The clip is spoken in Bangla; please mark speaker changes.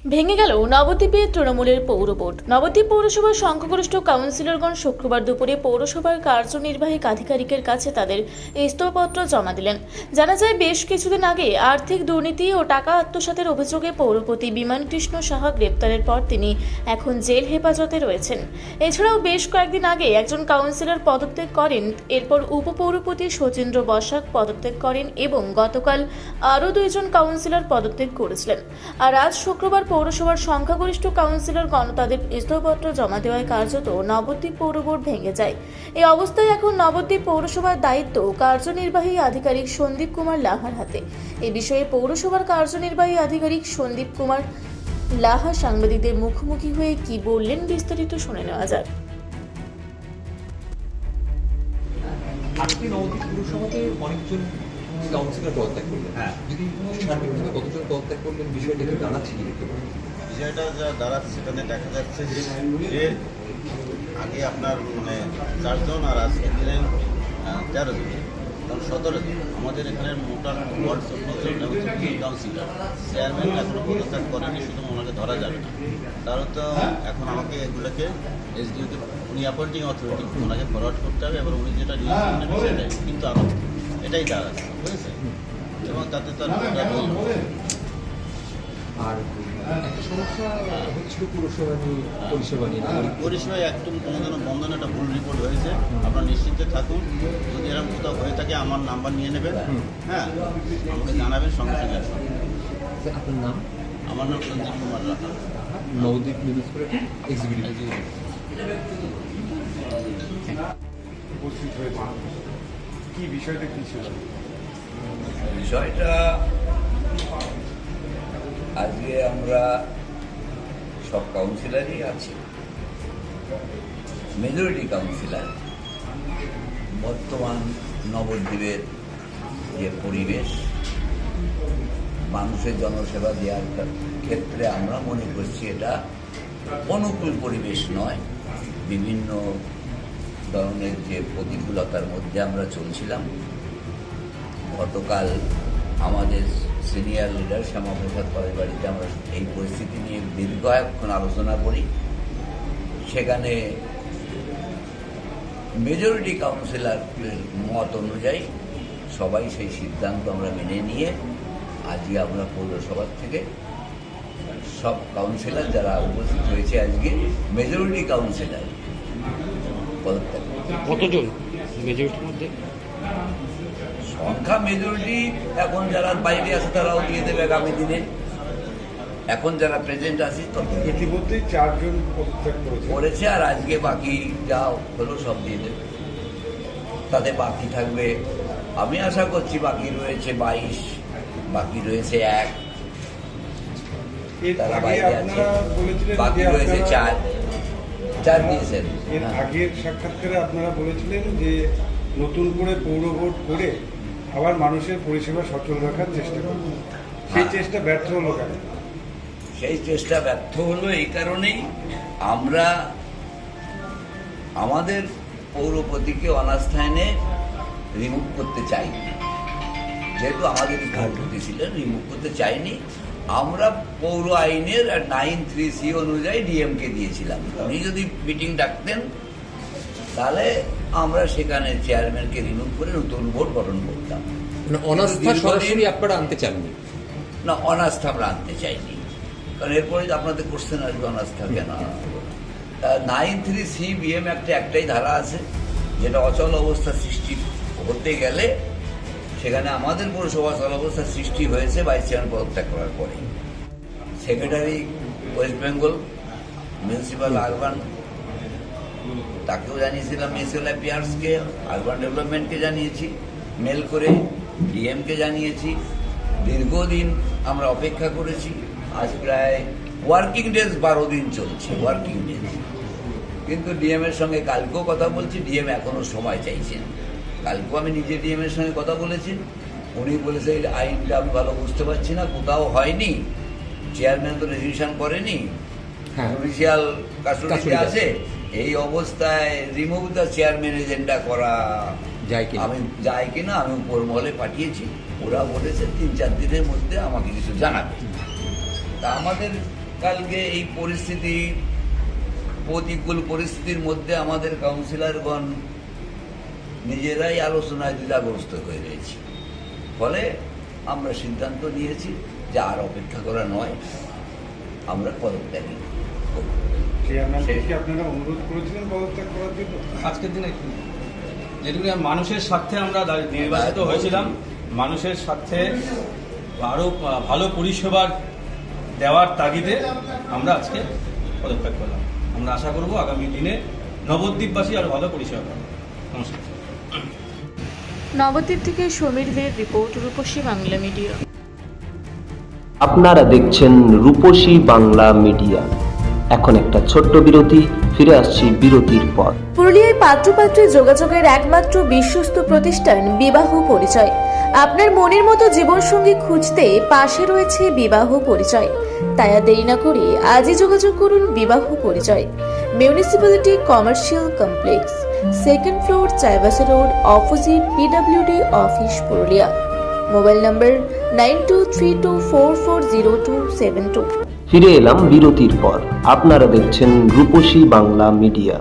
Speaker 1: ভেঙে গেল নবদ্বীপে তৃণমূলের পৌর বোর্ড। নবদ্বীপ পৌরসভার সংখ্যাগরিষ্ঠ কাউন্সিলরগণ শুক্রবার দুপুরে পৌরসভার কার্যনির্বাহী আধিকারিকের কাছে তাদের ইস্তফাপত্র জমা দিলেন। জানা যায়, বেশ কিছুদিন আগে আর্থিক দুর্নীতি ও টাকা আত্মসাতের অভিযোগে পৌরপতি বিমান কৃষ্ণ সাহা গ্রেপ্তারের পর তিনি এখন জেল হেফাজতে রয়েছেন। এছাড়াও বেশ কয়েকদিন আগে একজন কাউন্সিলর পদত্যাগ করেন, এরপর উপপৌরপতি সচিন্দ্র বসাক পদত্যাগ করেন এবং গতকাল আরও দুইজন কাউন্সিলর পদত্যাগ করেছিলেন। আর আজ শুক্রবার পৌরসভার সংখ্যাগরিষ্ঠ কাউন্সিলরগণ তাদের ইস্তফাপত্র জমা দেওয়ায় কার্যত নবদ্বীপ পৌর বোর্ড ভেঙে যায়। এই অবস্থায় এখন নবদ্বীপ পৌরসভার দায়িত্ব কার্যনির্বাহী আধিকারিক সন্দীপ কুমার লাহার হাতে। এই বিষয়ে পৌরসভার কার্যনির্বাহী আধিকারিক সন্দীপ কুমার লাহা সাংবাদিকদের মুখোমুখি হয়ে কি বললেন বিস্তারিত শুনে নেওয়া যাক।
Speaker 2: আজকে নবদ্বীপ পুরসভাতে অনেকজন কাউন্সিলর পদত্যাগ করলেন। যদি সার্বিকভাবে কতজন পদত্যাগ করলেন বিষয়টা কি দাঁড়াচ্ছে কি দেখতে পাবেন?
Speaker 3: বিষয়টা যা দাঁড়াচ্ছে সেখানে দেখা যাচ্ছে যে আগে আপনার মানে 4 জন আর আজকে দিলেন 13 জন, কারণ 17 জন। আমাদের এখানে মোটাল ওয়ার্ড কাউন্সিলর চেয়ারম্যান এখনো পদত্যাগ করেনি, শুধু ওনাকে ধরা যাবে না। তারও তো এখন আমাকে এগুলোকে এসডিওকে উনি অ্যাপয়েন্টিং অথরিটি ওনাকে ফরওয়ার্ড করতে হবে এবং উনি যেটা ডিসিশন নেবেন সেটাই, কিন্তু আমার এটাই দাঁড়াচ্ছে, বুঝেছে? এবং তাতে তো
Speaker 2: আর একটা সমস্যা হচ্ছিল পুরসভা নিয়ে, পরিষেবা নিয়ে।
Speaker 3: পরিষেবায় একটু কোনো যেন বন্ধনে একটা ভুল রিপোর্ট হয়েছে। আপনারা নিশ্চিন্তে থাকুন, যদি এরকম কোথাও হয়ে থাকে আমার নাম্বার নিয়ে নেবেন, হ্যাঁ, আমাকে জানাবেন, সঙ্গে সঙ্গে আসবেন।
Speaker 2: আপনার নাম?
Speaker 3: আমার নাম সঞ্জীব কুমার লাহা,
Speaker 2: নবদ্বীপ মিউনিসিপ্যালিটি এক্সিকিউটিভ।
Speaker 4: উপস্থিত হয়েছে, কি বিষয়টা কি ছিল?
Speaker 5: বিষয়টা আজকে আমরা সব কাউন্সিলরই আছি, মেজরিটি কাউন্সিলর। বর্তমান নবদ্বীপের যে পরিবেশ, মানুষের জনসেবা দেওয়ার ক্ষেত্রে আমরা মনে করছি এটা অনুকূল পরিবেশ নয়। বিভিন্ন ধরনের যে প্রতিকূলতার মধ্যে আমরা চলছিলাম। গতকাল আমাদের সিনিয়র লিডার শ্যামাপ্রসাদ পালের বাড়িতে আমরা এই পরিস্থিতি নিয়ে দীর্ঘক্ষণ আলোচনা করি। সেখানে মেজরিটি কাউন্সিলরের মত অনুযায়ী সবাই সেই সিদ্ধান্ত আমরা মেনে নিয়ে আজকে আমরা পৌরসভার থেকে সব কাউন্সিলর যারা উপস্থিত হয়েছে, আজকে মেজরিটি কাউন্সিলর পদত্যাগ।
Speaker 6: কতজন মেজরিটির মধ্যে?
Speaker 5: সংখ্যা মেজরিটি এখন যারা বাইরে আছে তারাও দিয়ে দেবে আগামী দিনে। এখন যারা প্রেজেন্ট আছে
Speaker 4: ইতিমধ্যেই 4 জন পদত্যাগ
Speaker 5: করেছে, আর আজকে বাকি যা হলো সব দিয়ে দেবে। তাতে বাকি থাকবে, আমি আশা করছি বাকি রয়েছে 22, বাকি রয়েছে 1, তারা বাইরে আছে, বাকি রয়েছে 4 দিয়েছেন।
Speaker 4: এর আগের সাক্ষাৎকারে আপনারা বলেছিলেন যে নতুন করে পৌর বোর্ড করে আবার মানুষের পরিষেবা সচল রাখার চেষ্টা করবেন, সেই চেষ্টা ব্যর্থ হলো কেন?
Speaker 5: সেই চেষ্টা ব্যর্থ হলো এই কারণেই, আমরা আমাদের পৌরপতিকে অনাস্থা এনে রিমুভ করতে চাইনি। যেহেতু আমাদের পৌরপতি ছিলেন, রিমুভ করতে চাইনি। আমরা পৌর আইনের 9(3)C অনুযায়ী ডিএমকে দিয়েছিলাম। উনি যদি মিটিং ডাকতেন তাহলে আমরা সেখানে চেয়ারম্যানকে রিমুভ করে নতুন বোর্ড গঠন করতাম।
Speaker 2: অনাস্থা সরাসরি আপনারা আনতে চাননি?
Speaker 5: না, অনাস্থা আমরা আনতে চাইনি, কারণ এরপরে আপনাদের কোশ্চেন আসবে অনাস্থা কেন। 9(3)C বিএম একটাই ধারা আছে, যেটা অচল অবস্থা সৃষ্টি হতে গেলে সেখানে আমাদের পৌরসভা অচল অবস্থা সৃষ্টি হয়েছে ভাইস চেয়ারম্যান পদত্যাগ করার পরে। Secretary West Bengal municipal urban, তাকেও জানিয়েছিলাম, মিউনিসিপ্যাল অ্যাফেয়ার্সকে, আরবান ডেভেলপমেন্টকে জানিয়েছি, মেল করে ডিএমকে জানিয়েছি। দীর্ঘদিন আমরা অপেক্ষা করেছি, আজ প্রায় ওয়ার্কিং ডেজ 12 দিন চলছে, ওয়ার্কিং ডেজ। কিন্তু ডিএমের সঙ্গে কালকেও কথা বলছি, ডিএম এখনও সময় চাইছেন। কালকেও আমি নিজে ডিএমের সঙ্গে কথা বলেছি, উনি বলেছে এই আইনটা আমি ভালো বুঝতে পারছি না, কোথাও হয়নি, চেয়ারম্যান তো রেজিস্ট্রেশন করেনি, জুডিশিয়াল কাস্টোডিতে আছে। এই অবস্থায় রিমুভ দ্য চেয়ারম্যান এজেন্ডা করা যায় কিনা আমি উপর মহলে পাঠিয়েছি। ওরা বলেছে 3-4 দিনের মধ্যে আমাকে কিছু জানাবে। তা আমাদের কালকে এই পরিস্থিতি, প্রতিকূল পরিস্থিতির মধ্যে আমাদের কাউন্সিলরগণ নিজেরাই আলোচনায় দ্বিধাগ্রস্ত হয়ে রয়েছে। ফলে আমরা সিদ্ধান্ত নিয়েছি যে আর অপেক্ষা করা নয়, আমরা পদত্যাগী করব।
Speaker 4: চেয়ারম্যানকে আপনারা অনুরোধ করেছিলেন পদত্যাগ করার জন্য?
Speaker 7: আজকের দিনে যেটুকু মানুষের স্বার্থে আমরা নির্বাচিত হয়েছিলাম, মানুষের স্বার্থে আরও ভালো পরিষেবার দেওয়ার তাগিদে আমরা আজকে পদত্যাগ করলাম। আমরা আশা করব আগামী দিনে নবদ্বীপবাসী আরও ভালো পরিষেবা পাবে। নমস্কার।
Speaker 1: নবদ্বীপ থেকে সমীর দের রিপোর্ট, রূপসী বাংলা মিডিয়া।
Speaker 8: আপনারা দেখছেন রূপসী বাংলা মিডিয়া। এখন একটা ছোট্ট বিরতি, ফিরে আসছি বিরতির পর।
Speaker 1: পুরুলিয়ায় পাত্রপাত্রী যোগাযোগের একমাত্র বিশ্বস্ত প্রতিষ্ঠান বিবাহ পরিচয়। আপনার মনের মতো জীবনসঙ্গী খুঁজতে পাশে রয়েছে বিবাহ পরিচয়। তাই আর দেরি না করে আজই যোগাযোগ করুন বিবাহ পরিচয়। Municipality commercial complex, 2nd floor, Chaibasa road, opposite PWD office, Purulia. Mobile নম্বর 9232440272।
Speaker 8: ফিরে এলাম বিরতির পর। আপনারা দেখছেন রূপসী বাংলা মিডিয়া।